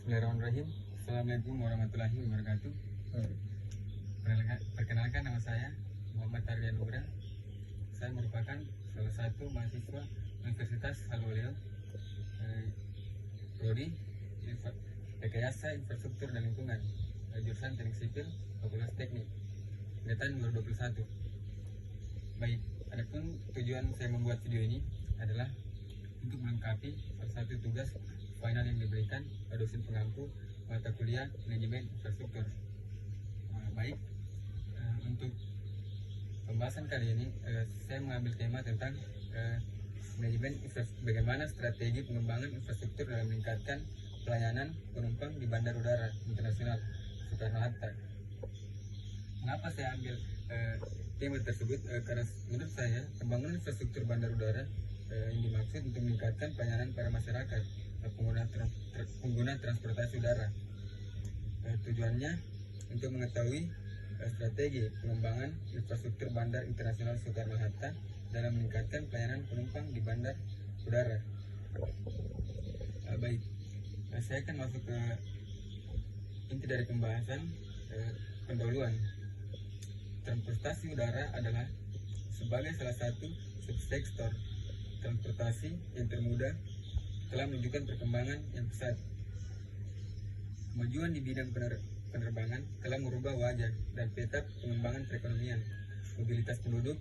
Bismillahirrahmanirrahim. Assalamualaikum warahmatullahi wabarakatuh. Perkenalkan, nama saya Muhammad Ardian Nugra. Saya merupakan salah satu mahasiswa Universitas Haloleo, Prodi Rekayasa Infrastruktur dan Lingkungan, jurusan Teknik Sipil, Fakultas Teknik, angkatan 2021. Baik, adapun tujuan saya membuat video ini adalah untuk melengkapi salah satu tugas final yang diberikan dosen pengampu mata kuliah manajemen infrastruktur. Baik, untuk pembahasan kali ini saya mengambil tema tentang manajemen bagaimana strategi pengembangan infrastruktur dalam meningkatkan pelayanan penumpang di Bandar Udara Internasional Soekarno-Hatta. Mengapa saya ambil tema tersebut? Karena menurut saya pembangunan infrastruktur bandar udara yang dimaksud untuk meningkatkan pelayanan para masyarakat pengguna transportasi udara. Tujuannya untuk mengetahui strategi pengembangan infrastruktur Bandar Internasional Soekarno-Hatta dalam meningkatkan pelayanan penumpang di bandar udara. Baik, saya akan masuk ke inti dari pembahasan. Pendahuluan. Transportasi udara adalah sebagai salah satu subsektor transportasi yang termuda telah menunjukkan perkembangan yang pesat. Kemajuan di bidang penerbangan telah merubah wajah dan peta pengembangan perekonomian, mobilitas penduduk,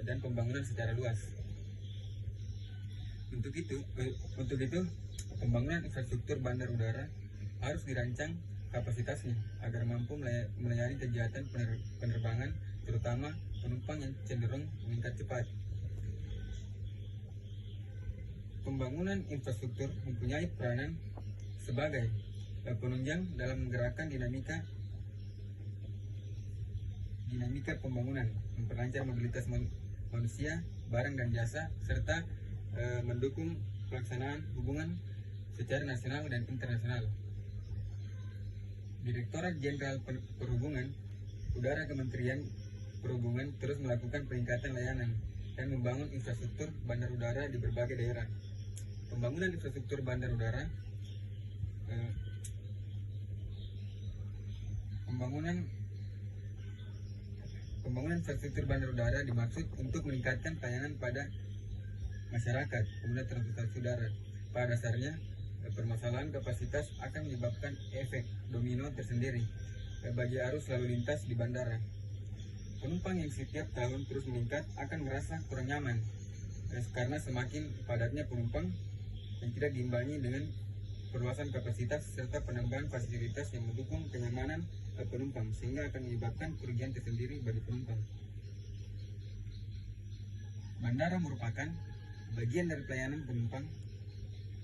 dan pembangunan secara luas. Untuk itu, pembangunan infrastruktur bandar udara harus dirancang kapasitasnya agar mampu melayani kegiatan penerbangan, terutama penumpang yang cenderung meningkat cepat. Pembangunan infrastruktur mempunyai peranan sebagai penunjang dalam menggerakkan dinamika pembangunan, memperlancar mobilitas manusia, barang dan jasa, serta mendukung pelaksanaan hubungan secara nasional dan internasional. Direktorat Jenderal Perhubungan Udara Kementerian Perhubungan terus melakukan peningkatan layanan dan membangun infrastruktur bandar udara di berbagai daerah. Pembangunan infrastruktur bandar udara Pembangunan infrastruktur bandar udara dimaksud untuk meningkatkan pelayanan pada masyarakat pengguna transportasi udara. Pada dasarnya, permasalahan kapasitas akan menyebabkan efek domino tersendiri bagi arus lalu lintas di bandara. Penumpang yang setiap tahun terus meningkat akan merasa kurang nyaman karena semakin padatnya penumpang yang tidak diimbangi dengan perluasan kapasitas serta penambahan fasilitas yang mendukung kenyamanan penumpang, sehingga akan menyebabkan kerugian tersendiri bagi penumpang. Bandara merupakan bagian dari pelayanan penumpang,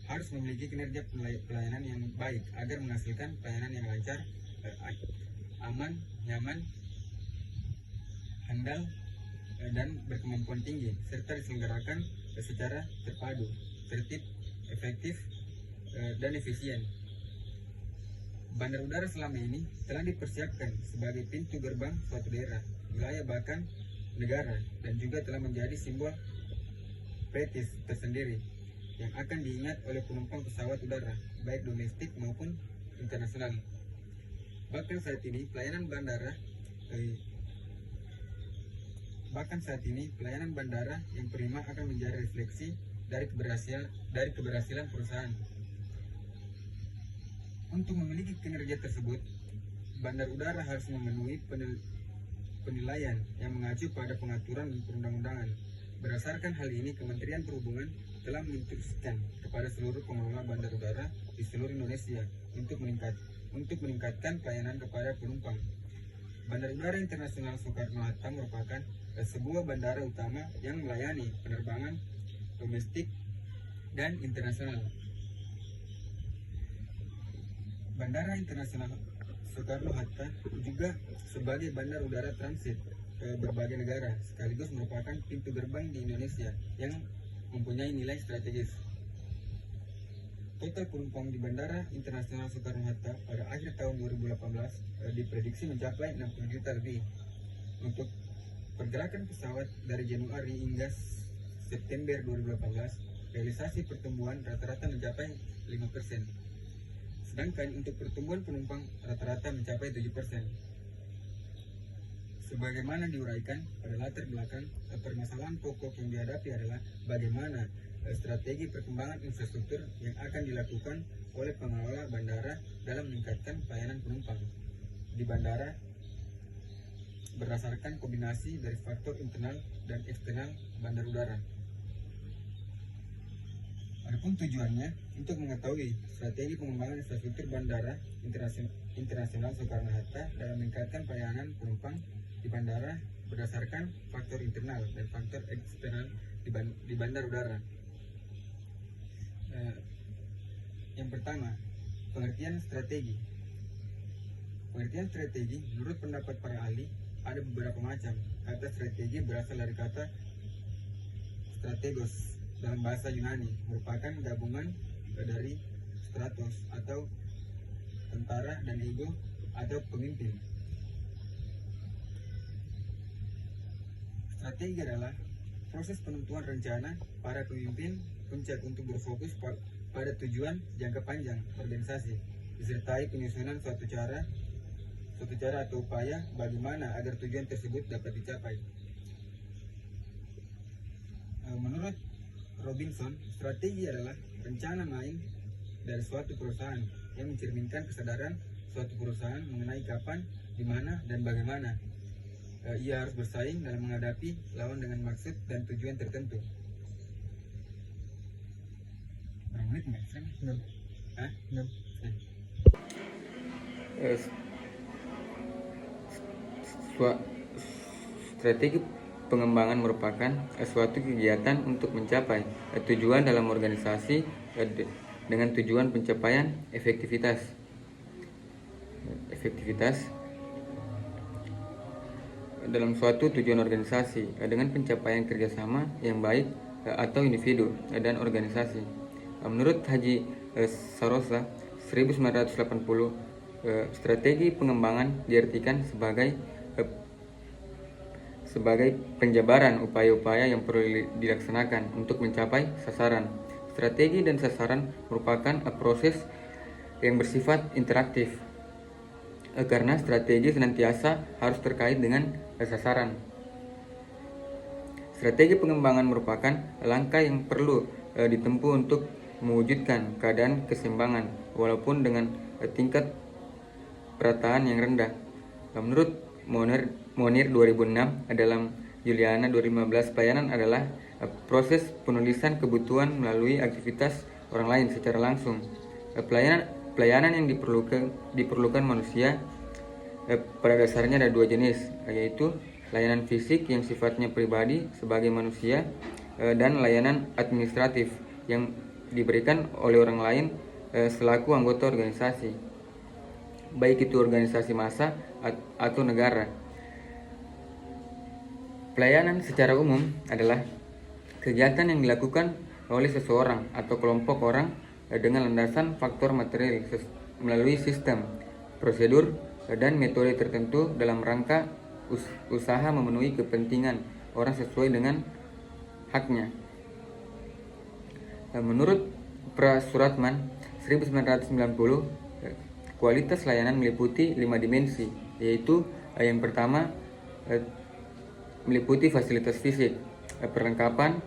harus memiliki kinerja pelayanan yang baik agar menghasilkan pelayanan yang lancar, aman, nyaman, handal, dan berkemampuan tinggi, serta diselenggarakan secara terpadu, tertib, efektif, dan efisien. Bandar udara selama ini telah dipersiapkan sebagai pintu gerbang suatu daerah, wilayah, bahkan negara, dan juga telah menjadi simbol prestis tersendiri yang akan diingat oleh penumpang pesawat udara, baik domestik maupun internasional. Bahkan saat ini pelayanan bandara yang prima akan menjadi refleksi dari keberhasilan perusahaan. Untuk memiliki kinerja tersebut, bandar udara harus memenuhi penilaian yang mengacu pada pengaturan dan perundang-undangan. Berdasarkan hal ini, Kementerian Perhubungan telah menginstruksikan kepada seluruh pengelola bandar udara di seluruh Indonesia untuk meningkatkan pelayanan kepada penumpang. Bandar Udara Internasional Soekarno-Hatta merupakan sebuah bandara utama yang melayani penerbangan domestik dan internasional. Bandara Internasional Soekarno-Hatta juga sebagai bandar udara transit ke berbagai negara, sekaligus merupakan pintu gerbang di Indonesia yang mempunyai nilai strategis. Total penumpang di Bandara Internasional Soekarno-Hatta pada akhir tahun 2018 diprediksi mencapai 60 juta lebih. Untuk pergerakan pesawat dari Januari hingga September 2018, realisasi pertumbuhan rata-rata mencapai 5%. Sedangkan untuk pertumbuhan penumpang rata-rata mencapai 7%. Sebagaimana diuraikan pada latar belakang, permasalahan pokok yang dihadapi adalah bagaimana strategi perkembangan infrastruktur yang akan dilakukan oleh pengelola bandara dalam meningkatkan pelayanan penumpang di bandara berdasarkan kombinasi dari faktor internal dan eksternal bandar udara. Adapun tujuannya untuk mengetahui strategi pengembangan infrastruktur bandara internasional Soekarno-Hatta dalam meningkatkan pelayanan penumpang di bandara berdasarkan faktor internal dan faktor eksternal di bandar udara. Yang pertama, pengertian strategi. Pengertian strategi menurut pendapat para ahli ada beberapa macam. Kata strategi berasal dari kata strategos dalam bahasa Yunani, merupakan gabungan dari stratos atau tentara dan ego atau pemimpin. Strategi adalah proses penentuan rencana para pemimpin puncak untuk berfokus pada tujuan jangka panjang organisasi, disertai penyusunan suatu cara atau upaya bagaimana agar tujuan tersebut dapat dicapai. Menurut Robinson, strategi adalah rencana main dari suatu perusahaan yang mencerminkan kesadaran suatu perusahaan mengenai kapan, di mana, dan bagaimana ia harus bersaing dalam menghadapi lawan dengan maksud dan tujuan tertentu. Berapa menit nggak? 6. Strategi pengembangan merupakan suatu kegiatan untuk mencapai tujuan dalam organisasi dengan tujuan pencapaian efektivitas dalam suatu tujuan organisasi dengan pencapaian kerjasama yang baik atau individu dan organisasi. Menurut Haji Sarosa 1980, strategi pengembangan diartikan sebagai penjabaran upaya-upaya yang perlu dilaksanakan untuk mencapai sasaran. Strategi dan sasaran merupakan proses yang bersifat interaktif, karena strategi senantiasa harus terkait dengan sasaran. Strategi pengembangan merupakan langkah yang perlu ditempuh untuk mewujudkan keadaan keseimbangan walaupun dengan tingkat perataan yang rendah. Menurut Monir 2006 dalam Juliana 2015, pelayanan adalah proses penulisan kebutuhan melalui aktivitas orang lain secara langsung. Pelayanan yang diperlukan manusia pada dasarnya ada dua jenis, yaitu layanan fisik yang sifatnya pribadi sebagai manusia dan layanan administratif yang diberikan oleh orang lain selaku anggota organisasi, baik itu organisasi massa atau negara. Pelayanan secara umum adalah kegiatan yang dilakukan oleh seseorang atau kelompok orang dengan landasan faktor material melalui sistem, prosedur, dan metode tertentu dalam rangka usaha memenuhi kepentingan orang sesuai dengan haknya. Menurut Prasuratman 1990, kualitas layanan meliputi 5 dimensi, yaitu yang pertama meliputi fasilitas fisik, perlengkapan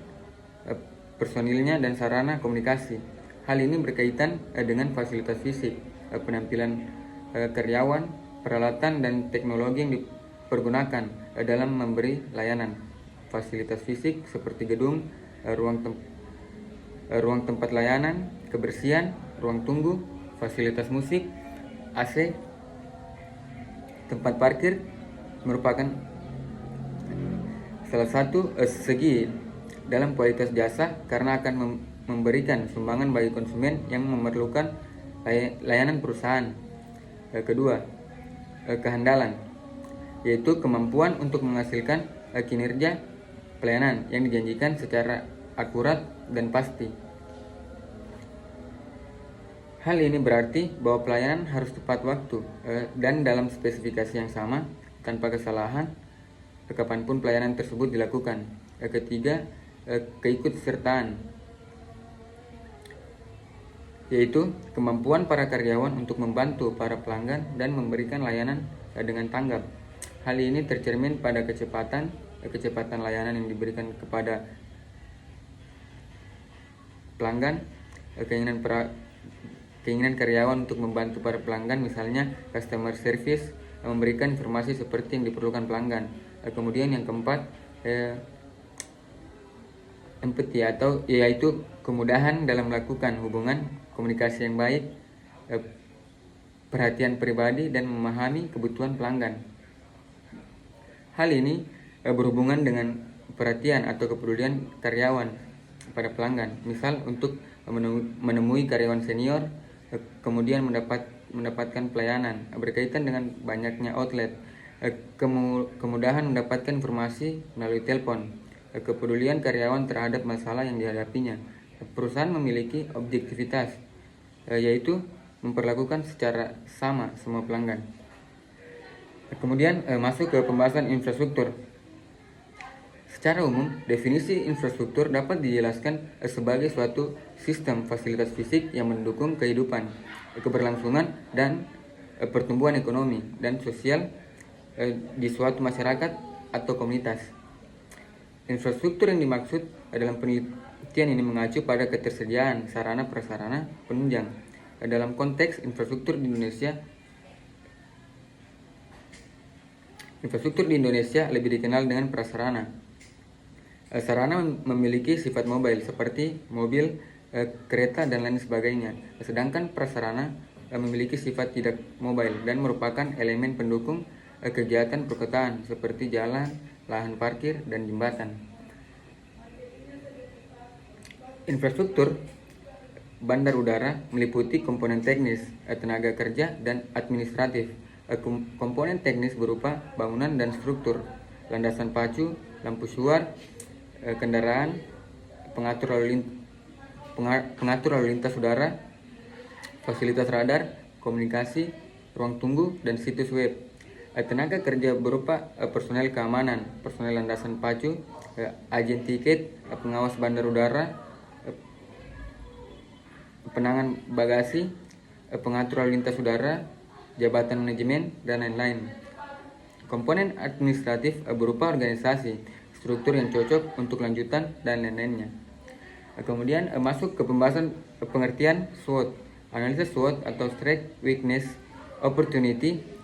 personilnya, dan sarana komunikasi. Hal ini berkaitan dengan fasilitas fisik, penampilan karyawan, peralatan dan teknologi yang dipergunakan dalam memberi layanan. Fasilitas fisik seperti gedung, ruang tempat layanan, kebersihan, ruang tunggu, fasilitas musik, AC, tempat parkir merupakan salah satu segi dalam kualitas jasa karena akan memberikan sumbangan bagi konsumen yang memerlukan layanan perusahaan. Kedua, kehandalan, yaitu kemampuan untuk menghasilkan kinerja pelayanan yang dijanjikan secara akurat dan pasti. Hal ini berarti bahwa pelayanan harus tepat waktu dan dalam spesifikasi yang sama tanpa kesalahan kapanpun pelayanan tersebut dilakukan. Ketiga, keikutsertaan. yaitu kemampuan para karyawan untuk membantu para pelanggan dan memberikan layanan dengan tanggap. Hal ini tercermin pada kecepatan layanan yang diberikan kepada pelanggan, keinginan karyawan untuk membantu para pelanggan, misalnya customer service, memberikan informasi seperti yang diperlukan pelanggan. Kemudian yang keempat, empathy, atau yaitu kemudahan dalam melakukan hubungan komunikasi yang baik, perhatian pribadi, dan memahami kebutuhan pelanggan. Hal ini berhubungan dengan perhatian atau kepedulian karyawan pada pelanggan, misal untuk menemui karyawan senior, kemudian mendapatkan pelayanan berkaitan dengan banyaknya outlet, kemudahan mendapatkan informasi melalui telepon, kepedulian karyawan terhadap masalah yang dihadapinya. Perusahaan memiliki objektivitas, yaitu memperlakukan secara sama semua pelanggan. Kemudian masuk ke pembahasan infrastruktur. Secara umum, definisi infrastruktur dapat dijelaskan sebagai suatu sistem fasilitas fisik yang mendukung kehidupan, keberlangsungan, dan pertumbuhan ekonomi dan sosial di suatu masyarakat atau komunitas. Infrastruktur yang dimaksud dalam penelitian ini mengacu pada ketersediaan sarana prasarana penunjang. Dalam konteks infrastruktur di Indonesia lebih dikenal dengan prasarana. Sarana memiliki sifat mobile seperti mobil, kereta, dan lain sebagainya. Sedangkan prasarana memiliki sifat tidak mobile dan merupakan elemen pendukung kegiatan perkotaan seperti jalan, lahan parkir, dan jembatan. Infrastruktur bandar udara meliputi komponen teknis, tenaga kerja, dan administratif. Komponen teknis berupa bangunan dan struktur, landasan pacu, lampu suar, kendaraan, pengatur lalu lintas udara, fasilitas radar, komunikasi, ruang tunggu, dan situs web. Tenaga kerja berupa personel keamanan, personel landasan pacu, agen tiket, pengawas bandar udara, penangan bagasi, pengatur lalu lintas udara, jabatan manajemen, dan lain-lain. Komponen administratif berupa organisasi, struktur yang cocok untuk lanjutan, dan lain-lainnya. Kemudian masuk ke pembahasan pengertian SWOT. Analisis SWOT atau Strength, Weakness, Opportunity,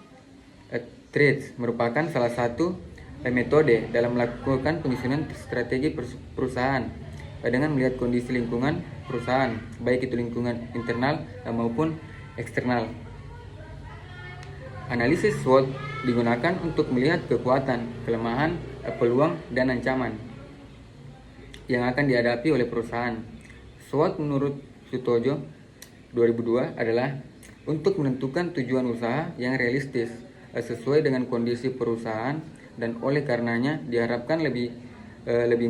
Threats merupakan salah satu metode dalam melakukan penyusunan strategi perusahaan dengan melihat kondisi lingkungan perusahaan, baik itu lingkungan internal maupun eksternal. Analisis SWOT digunakan untuk melihat kekuatan, kelemahan, peluang, dan ancaman yang akan dihadapi oleh perusahaan. SWOT menurut Sutojo 2002 adalah untuk menentukan tujuan usaha yang realistis sesuai dengan kondisi perusahaan dan oleh karenanya diharapkan lebih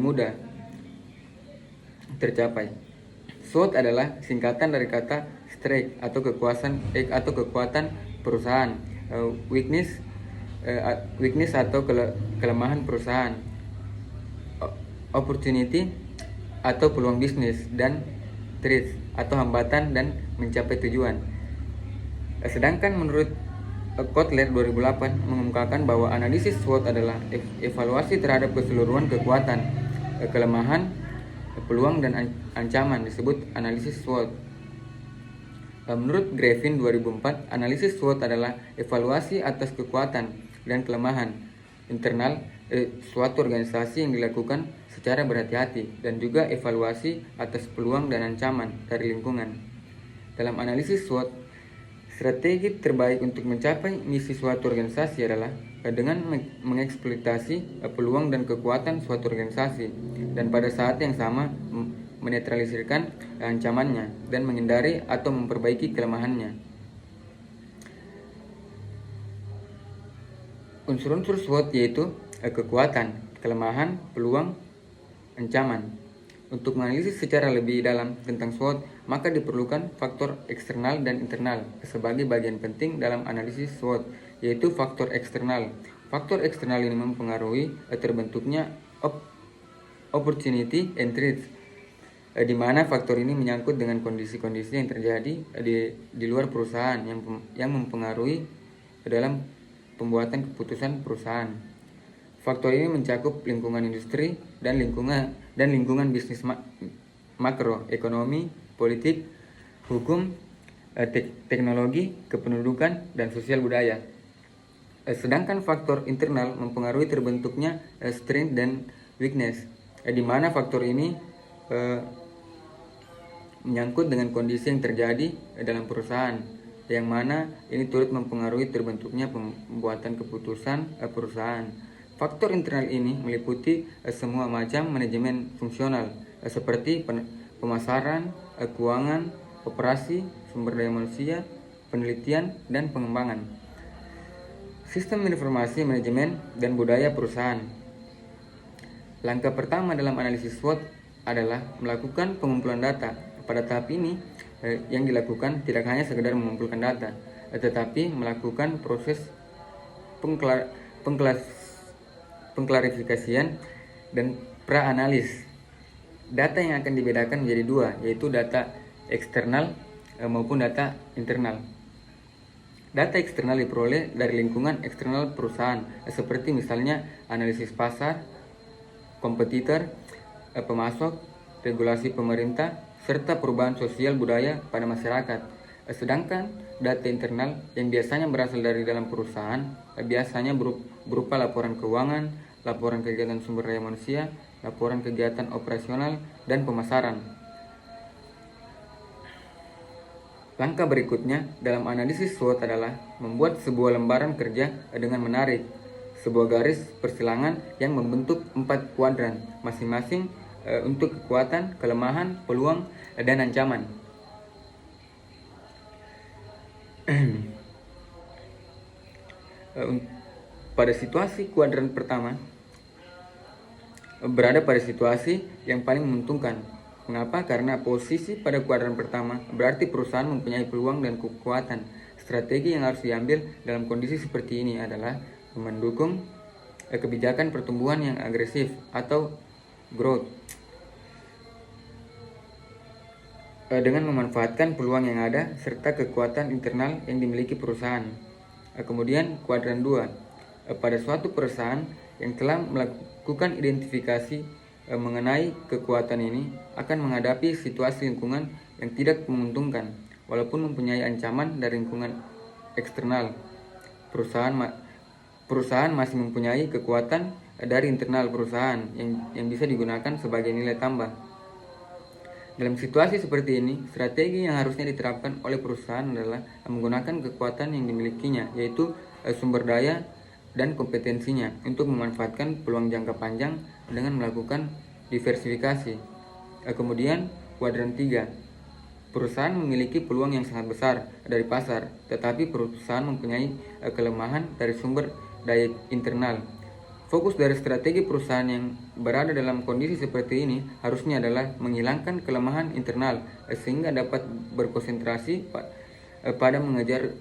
mudah tercapai. SWOT adalah singkatan dari kata strength atau kekuatan perusahaan, weakness atau kelemahan perusahaan, opportunity atau peluang bisnis, dan threats atau hambatan dan mencapai tujuan. Sedangkan menurut Kotler 2008 mengemukakan bahwa analisis SWOT adalah evaluasi terhadap keseluruhan kekuatan, kelemahan, peluang, dan ancaman disebut analisis SWOT. Menurut Griffin 2004, analisis SWOT adalah evaluasi atas kekuatan dan kelemahan internal suatu organisasi yang dilakukan secara berhati-hati dan juga evaluasi atas peluang dan ancaman dari lingkungan. Dalam analisis SWOT, strategi terbaik untuk mencapai misi suatu organisasi adalah dengan mengeksploitasi peluang dan kekuatan suatu organisasi dan pada saat yang sama menetralisirkan ancamannya dan menghindari atau memperbaiki kelemahannya. Unsur-unsur SWOT yaitu kekuatan, kelemahan, peluang, ancaman. Untuk menganalisis secara lebih dalam tentang SWOT, maka diperlukan faktor eksternal dan internal sebagai bagian penting dalam analisis SWOT, yaitu faktor eksternal. Faktor eksternal ini mempengaruhi terbentuknya opportunity and threats. di mana faktor ini menyangkut dengan kondisi-kondisi yang terjadi di luar perusahaan yang mempengaruhi dalam pembuatan keputusan perusahaan. Faktor ini mencakup lingkungan industri dan lingkungan bisnis makro, ekonomi, politik, hukum, teknologi, kependudukan, dan sosial budaya. Sedangkan faktor internal mempengaruhi terbentuknya strength dan weakness, di mana faktor ini menyangkut dengan kondisi yang terjadi dalam perusahaan, yang mana ini turut mempengaruhi terbentuknya pembuatan keputusan perusahaan. Faktor internal ini meliputi semua macam manajemen fungsional seperti pemasaran, keuangan, operasi, sumber daya manusia, penelitian, dan pengembangan. Sistem informasi manajemen dan budaya perusahaan. Langkah pertama dalam analisis SWOT adalah melakukan pengumpulan data. Pada tahap ini yang dilakukan tidak hanya sekedar mengumpulkan data, tetapi melakukan proses pengklarifikasian dan pra-analis. Data yang akan dibedakan menjadi dua, yaitu data eksternal maupun data internal. Data eksternal diperoleh dari lingkungan eksternal perusahaan, seperti misalnya analisis pasar, kompetitor, pemasok, regulasi pemerintah, serta perubahan sosial budaya pada masyarakat. Sedangkan data internal yang biasanya berasal dari dalam perusahaan biasanya berupa laporan keuangan, laporan kegiatan sumber daya manusia, laporan kegiatan operasional, dan pemasaran. Langkah berikutnya dalam analisis SWOT adalah membuat sebuah lembaran kerja dengan menarik sebuah garis persilangan yang membentuk 4 kuadran masing-masing untuk kekuatan, kelemahan, peluang, dan ancaman. Pada situasi kuadran pertama berada pada situasi yang paling menguntungkan. Mengapa? Karena posisi pada kuadran pertama berarti perusahaan mempunyai peluang dan kekuatan. Strategi yang harus diambil dalam kondisi seperti ini adalah mendukung kebijakan pertumbuhan yang agresif atau growth dengan memanfaatkan peluang yang ada serta kekuatan internal yang dimiliki perusahaan. Kemudian kuadran 2, pada suatu perusahaan yang telah melakukan identifikasi mengenai kekuatan ini akan menghadapi situasi lingkungan yang tidak menguntungkan walaupun mempunyai ancaman dari lingkungan eksternal. Perusahaan masih mempunyai kekuatan dari internal perusahaan yang bisa digunakan sebagai nilai tambah. Dalam situasi seperti ini, strategi yang harusnya diterapkan oleh perusahaan adalah menggunakan kekuatan yang dimilikinya, yaitu sumber daya dan kompetensinya untuk memanfaatkan peluang jangka panjang dengan melakukan diversifikasi. Kemudian kuadran 3, perusahaan memiliki peluang yang sangat besar dari pasar, tetapi perusahaan mempunyai kelemahan dari sumber daya internal. Fokus dari strategi perusahaan yang berada dalam kondisi seperti ini harusnya adalah menghilangkan kelemahan internal sehingga dapat berkonsentrasi pada mengejar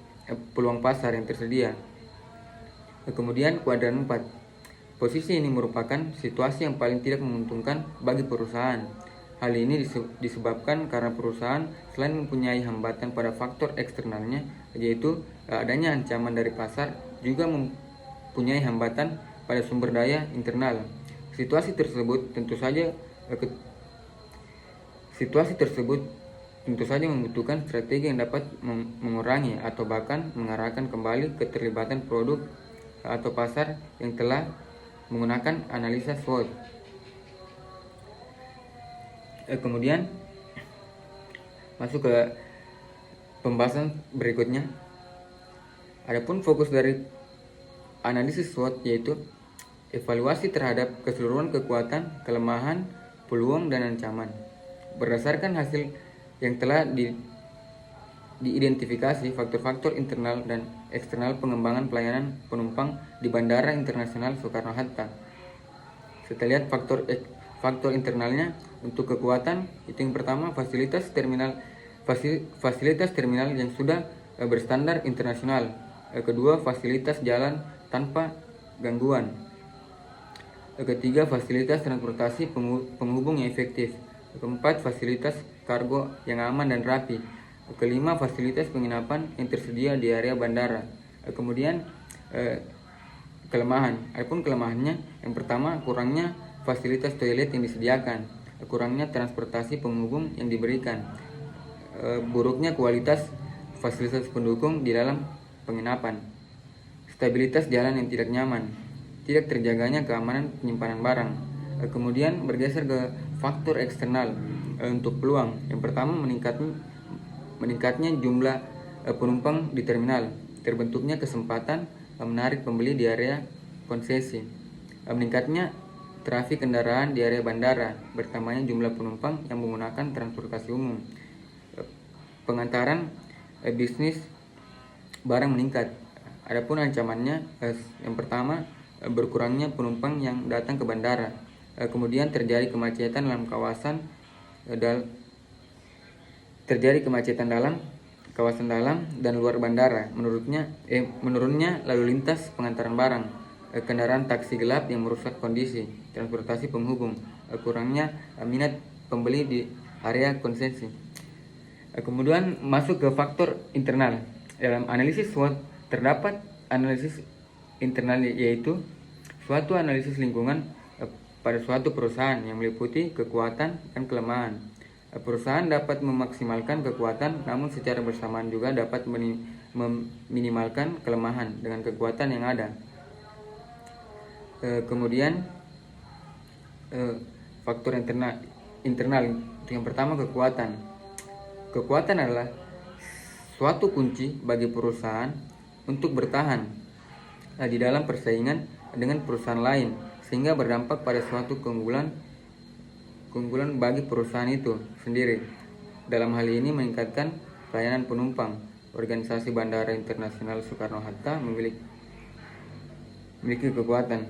peluang pasar yang tersedia. Kemudian kuadran 4, posisi ini merupakan situasi yang paling tidak menguntungkan bagi perusahaan. Hal ini disebabkan karena perusahaan selain mempunyai hambatan pada faktor eksternalnya, yaitu adanya ancaman dari pasar, juga mempunyai hambatan pada sumber daya internal. Situasi tersebut tentu saja membutuhkan strategi yang dapat mengurangi atau bahkan mengarahkan kembali keterlibatan produk atau pasar yang telah menggunakan analisa SWOT. Kemudian masuk ke pembahasan berikutnya. Adapun fokus dari analisis SWOT yaitu evaluasi terhadap keseluruhan kekuatan, kelemahan, peluang, dan ancaman. Berdasarkan hasil yang telah diidentifikasi faktor-faktor internal dan eksternal pengembangan pelayanan penumpang di Bandara Internasional Soekarno-Hatta. Kita lihat faktor internalnya. Untuk kekuatan, itu yang pertama fasilitas terminal yang sudah berstandar internasional. Kedua, fasilitas jalan tanpa gangguan. Ketiga, fasilitas transportasi penghubung yang efektif. Keempat, fasilitas kargo yang aman dan rapi. Kelima, fasilitas penginapan yang tersedia di area bandara. Kemudian kelemahan. Adapun kelemahannya, yang pertama, kurangnya fasilitas toilet yang disediakan, kurangnya transportasi penghubung yang diberikan, buruknya kualitas fasilitas pendukung di dalam penginapan, stabilitas jalan yang tidak nyaman, tidak terjaganya keamanan penyimpanan barang. Kemudian bergeser ke faktor eksternal untuk peluang. Yang pertama, meningkatnya jumlah penumpang di terminal, terbentuknya kesempatan menarik pembeli di area konsesi, meningkatnya trafik kendaraan di area bandara, bertambahnya jumlah penumpang yang menggunakan transportasi umum, pengantaran bisnis barang meningkat. Adapun ancamannya, yang pertama, berkurangnya penumpang yang datang ke bandara, kemudian terjadi kemacetan dalam kawasan dalam dan luar bandara. Menurunnya lalu lintas pengantaran barang, kendaraan taksi gelap yang merusak kondisi transportasi penghubung, kurangnya minat pembeli di area konsesi. Kemudian masuk ke faktor internal. Dalam analisis SWOT terdapat analisis internal, yaitu suatu analisis lingkungan pada suatu perusahaan yang meliputi kekuatan dan kelemahan. Perusahaan dapat memaksimalkan kekuatan, namun secara bersamaan juga dapat meminimalkan kelemahan dengan kekuatan yang ada. Kemudian faktor internal, yang pertama, kekuatan. Kekuatan adalah suatu kunci bagi perusahaan untuk bertahan di dalam persaingan dengan perusahaan lain, sehingga berdampak pada suatu keunggulan bagi perusahaan itu sendiri. Dalam hal ini meningkatkan pelayanan penumpang. Organisasi Bandara Internasional Soekarno-Hatta memiliki kekuatan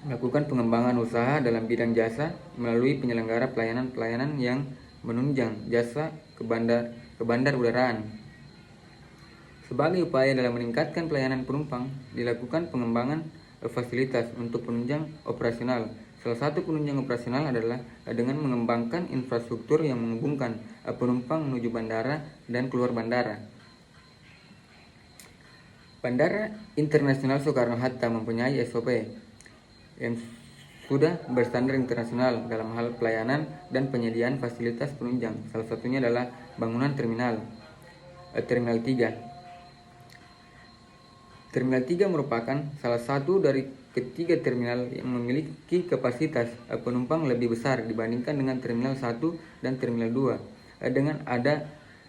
melakukan pengembangan usaha dalam bidang jasa melalui penyelenggara pelayanan yang menunjang jasa ke bandar udaraan. Sebagai upaya dalam meningkatkan pelayanan penumpang, dilakukan pengembangan fasilitas untuk penunjang operasional. Salah satu penunjang operasional adalah dengan mengembangkan infrastruktur yang menghubungkan penumpang menuju bandara dan keluar bandara. Bandara Internasional Soekarno-Hatta mempunyai SOP yang sudah berstandar internasional dalam hal pelayanan dan penyediaan fasilitas penunjang. Salah satunya adalah bangunan Terminal 3. Terminal 3 merupakan salah satu dari ketiga terminal yang memiliki kapasitas penumpang lebih besar dibandingkan dengan Terminal 1 dan Terminal 2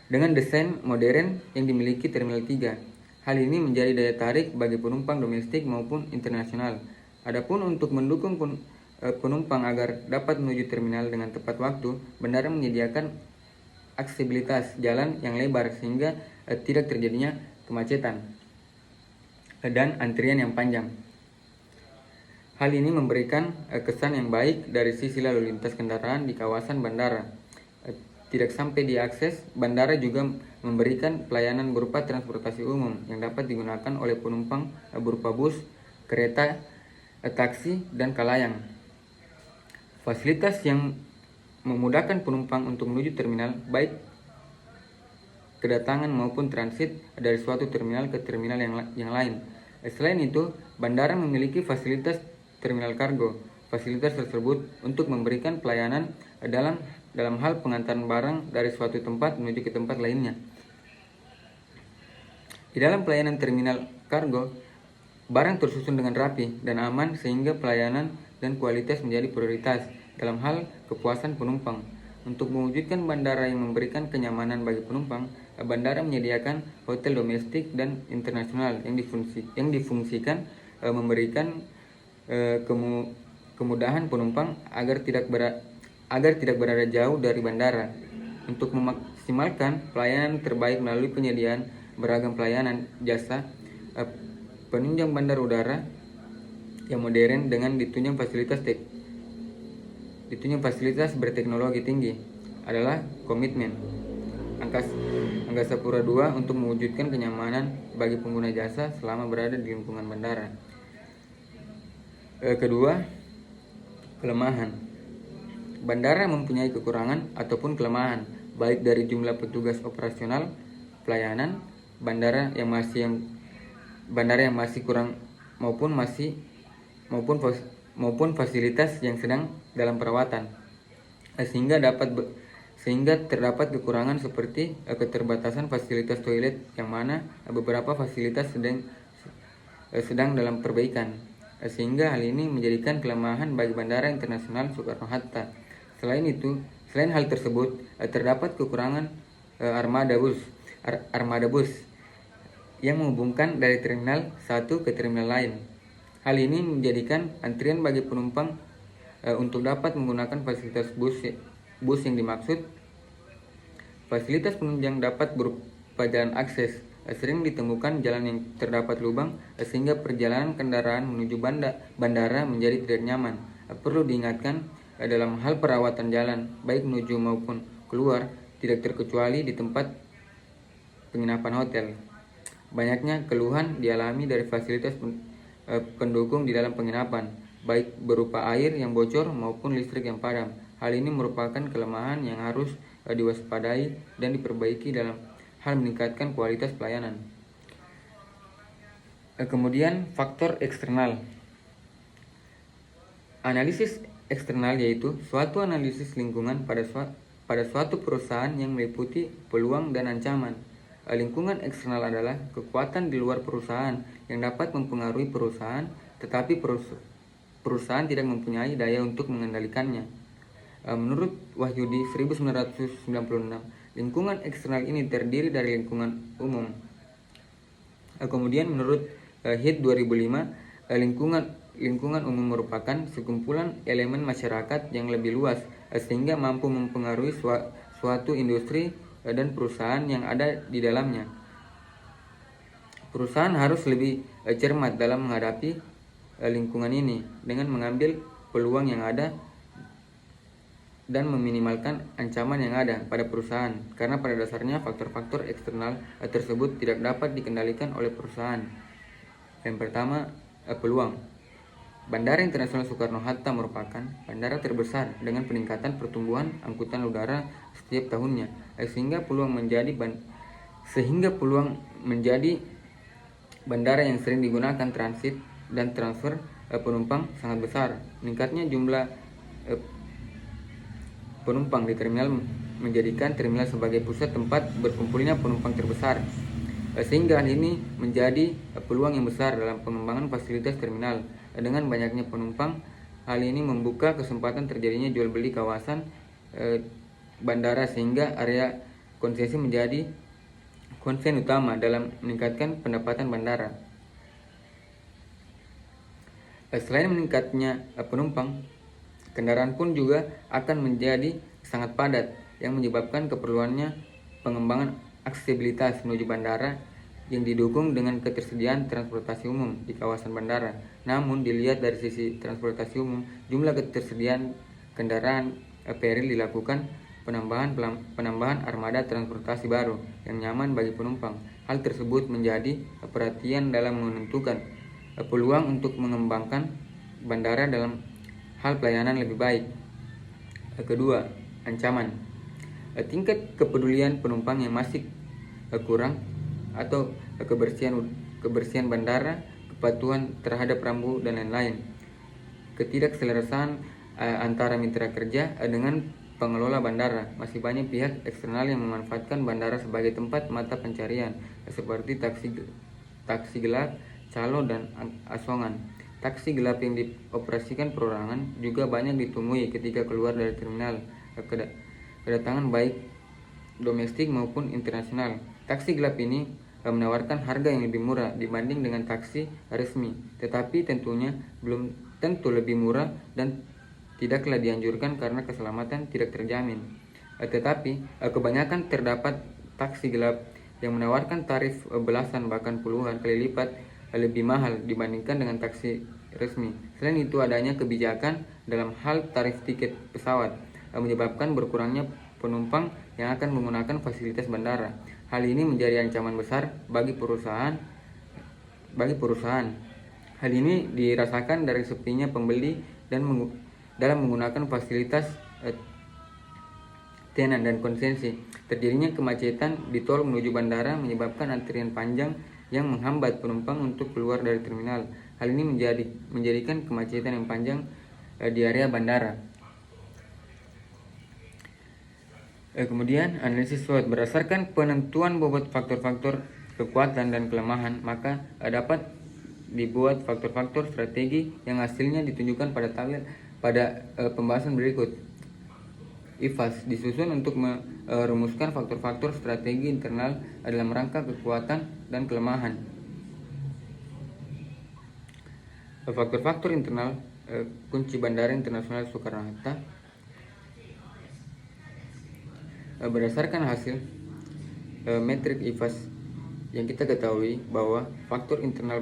dengan desain modern yang dimiliki Terminal 3. Hal ini menjadi daya tarik bagi penumpang domestik maupun internasional. Adapun untuk mendukung penumpang agar dapat menuju terminal dengan tepat waktu, bandara menyediakan aksesibilitas jalan yang lebar sehingga tidak terjadinya kemacetan dan antrian yang panjang. Hal ini memberikan kesan yang baik dari sisi lalu lintas kendaraan di kawasan bandara. Tidak sampai diakses, bandara juga memberikan pelayanan berupa transportasi umum yang dapat digunakan oleh penumpang berupa bus, kereta, taksi, dan kalayang. Fasilitas yang memudahkan penumpang untuk menuju terminal, baik kedatangan maupun transit dari suatu terminal ke terminal yang lain. Selain itu, bandara memiliki fasilitas terminal kargo. Fasilitas tersebut untuk memberikan pelayanan dalam hal pengantaran barang dari suatu tempat menuju ke tempat lainnya. Di dalam pelayanan terminal kargo, barang tersusun dengan rapi dan aman sehingga pelayanan dan kualitas menjadi prioritas dalam hal kepuasan penumpang. Untuk mewujudkan bandara yang memberikan kenyamanan bagi penumpang, bandara menyediakan hotel domestik dan internasional yang difungsikan memberikan kemudahan penumpang agar tidak berada jauh dari bandara. Untuk memaksimalkan pelayanan terbaik melalui penyediaan beragam pelayanan jasa penunjang bandar udara yang modern dengan ditunjang fasilitas berteknologi tinggi adalah komitmen Angkasa Pura II untuk mewujudkan kenyamanan bagi pengguna jasa selama berada di lingkungan bandara. Kedua, kelemahan. Bandara mempunyai kekurangan ataupun kelemahan, baik dari jumlah petugas operasional, pelayanan, bandara yang masih kurang maupun fasilitas yang sedang dalam perawatan, sehingga terdapat kekurangan seperti keterbatasan fasilitas toilet, yang mana beberapa fasilitas sedang dalam perbaikan, sehingga hal ini menjadikan kelemahan bagi Bandara Internasional Soekarno-Hatta. Selain hal tersebut, terdapat kekurangan armada bus yang menghubungkan dari terminal satu ke terminal lain. Hal ini menjadikan antrian bagi penumpang untuk dapat menggunakan fasilitas bus yang dimaksud. Fasilitas penunjang dapat berupa jalan akses. Sering ditemukan jalan yang terdapat lubang, sehingga perjalanan kendaraan menuju bandara menjadi tidak nyaman. Perlu diingatkan, dalam hal perawatan jalan, baik menuju maupun keluar, tidak terkecuali di tempat penginapan hotel. Banyaknya keluhan dialami dari fasilitas pendukung di dalam penginapan, baik berupa air yang bocor maupun listrik yang padam. Hal ini merupakan kelemahan yang harus diwaspadai dan diperbaiki dalam hal meningkatkan kualitas pelayanan. Kemudian faktor eksternal. Analisis eksternal yaitu suatu analisis lingkungan pada suatu perusahaan yang meliputi peluang dan ancaman. Lingkungan eksternal adalah kekuatan di luar perusahaan yang dapat mempengaruhi perusahaan, tetapi perusahaan tidak mempunyai daya untuk mengendalikannya. Menurut Wahyudi 1996, lingkungan eksternal ini terdiri dari lingkungan umum. Kemudian menurut HIT 2005, lingkungan umum merupakan sekumpulan elemen masyarakat yang lebih luas, sehingga mampu mempengaruhi suatu industri dan perusahaan yang ada di dalamnya. Perusahaan harus lebih cermat dalam menghadapi lingkungan ini dengan mengambil peluang yang ada dan meminimalkan ancaman yang ada pada perusahaan, karena pada dasarnya faktor-faktor eksternal tersebut tidak dapat dikendalikan oleh perusahaan. Yang pertama, peluang. Bandara Internasional Soekarno-Hatta merupakan bandara terbesar dengan peningkatan pertumbuhan angkutan udara setiap tahunnya, sehingga peluang menjadi bandara yang sering digunakan transit dan transfer penumpang sangat besar. Meningkatnya jumlah penumpang di terminal menjadikan terminal sebagai pusat tempat berkumpulnya penumpang terbesar, sehingga hal ini menjadi peluang yang besar dalam pengembangan fasilitas terminal. Dengan banyaknya penumpang, hal ini membuka kesempatan terjadinya jual beli kawasan bandara, sehingga area konsesi menjadi konsen utama dalam meningkatkan pendapatan bandara. Selain meningkatnya penumpang, kendaraan pun juga akan menjadi sangat padat, yang menyebabkan keperluannya pengembangan aksesibilitas menuju bandara yang didukung dengan ketersediaan transportasi umum di kawasan bandara. Namun dilihat dari sisi transportasi umum, jumlah ketersediaan kendaraan peril dilakukan penambahan armada transportasi baru yang nyaman bagi penumpang. Hal tersebut menjadi perhatian dalam menentukan peluang untuk mengembangkan bandara dalam hal pelayanan lebih baik. Kedua, ancaman. Tingkat kepedulian penumpang yang masih kurang atau kebersihan bandara, kepatuhan terhadap rambu dan lain-lain. Ketidakselarasan antara mitra kerja dengan pengelola bandara. Masih banyak pihak eksternal yang memanfaatkan bandara sebagai tempat mata pencarian, seperti taksi gelap, calo, dan asongan. Taksi gelap yang dioperasikan perorangan juga banyak ditemui ketika keluar dari terminal kedatangan, baik domestik maupun internasional. Taksi gelap ini menawarkan harga yang lebih murah dibanding dengan taksi resmi, tetapi tentunya belum tentu lebih murah dan tidaklah dianjurkan karena keselamatan tidak terjamin. Tetapi kebanyakan terdapat taksi gelap yang menawarkan tarif belasan bahkan puluhan kali lipat lebih mahal dibandingkan dengan taksi resmi. Selain itu, adanya kebijakan dalam hal tarif tiket pesawat menyebabkan berkurangnya penumpang yang akan menggunakan fasilitas bandara. Hal ini menjadi ancaman besar bagi perusahaan. Hal ini dirasakan dari sepinya pembeli dan dalam menggunakan fasilitas tenan dan konsensi. Terjadinya kemacetan di tol menuju bandara menyebabkan antrian panjang yang menghambat penumpang untuk keluar dari terminal. Hal ini menjadikan kemacetan yang panjang di area bandara. Kemudian analisis SWOT berdasarkan penentuan bobot faktor-faktor kekuatan dan kelemahan, maka dapat dibuat faktor-faktor strategi yang hasilnya ditunjukkan pada pembahasan berikut. IFAS disusun untuk merumuskan faktor-faktor strategi internal dalam rangka kekuatan dan kelemahan. Faktor-faktor internal kunci Bandara Internasional Soekarno-Hatta berdasarkan hasil metrik IFAS yang kita ketahui bahwa faktor internal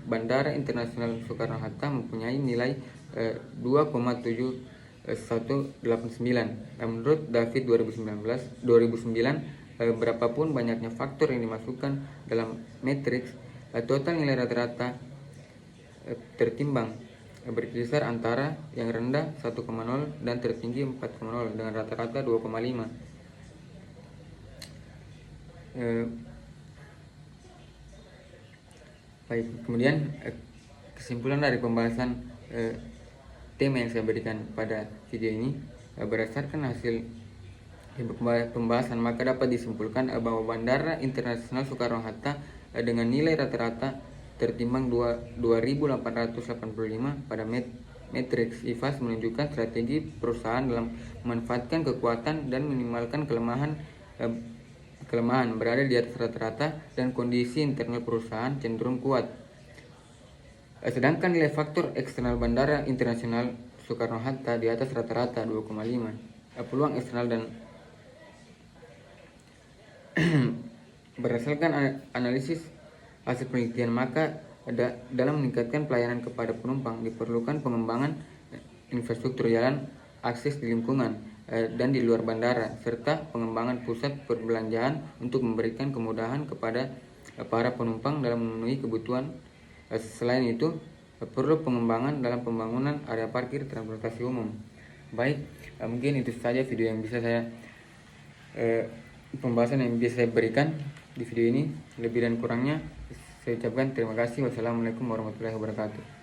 Bandara Internasional Soekarno-Hatta mempunyai nilai 2,7189. Menurut David 2009, berapapun banyaknya faktor yang dimasukkan dalam matriks, total nilai rata-rata tertimbang berkisar antara yang rendah 1,0 dan tertinggi 4,0 dengan rata-rata 2,5. Baik, kemudian kesimpulan dari pembahasan tema yang saya berikan pada video ini, berdasarkan hasil pembahasan maka dapat disimpulkan bahwa Bandara Internasional Soekarno-Hatta dengan nilai rata-rata tertimbang 2.885 pada matriks IFAS menunjukkan strategi perusahaan dalam memanfaatkan kekuatan dan minimalkan kelemahan berada di atas rata-rata dan kondisi internal perusahaan cenderung kuat. Sedangkan nilai faktor eksternal Bandara Internasional Soekarno-Hatta di atas rata-rata 2,5. Peluang eksternal dan berdasarkan analisis hasil penelitian maka dalam meningkatkan pelayanan kepada penumpang diperlukan pengembangan infrastruktur jalan, akses di lingkungan dan di luar bandara, serta pengembangan pusat perbelanjaan untuk memberikan kemudahan kepada para penumpang dalam memenuhi kebutuhan. Selain itu, perlu pengembangan dalam pembangunan area parkir transportasi umum. Baik, mungkin itu saja video yang bisa saya pembahasan yang bisa saya berikan di video ini. Lebih dan kurangnya saya ucapkan terima kasih. Wassalamualaikum warahmatullahi wabarakatuh.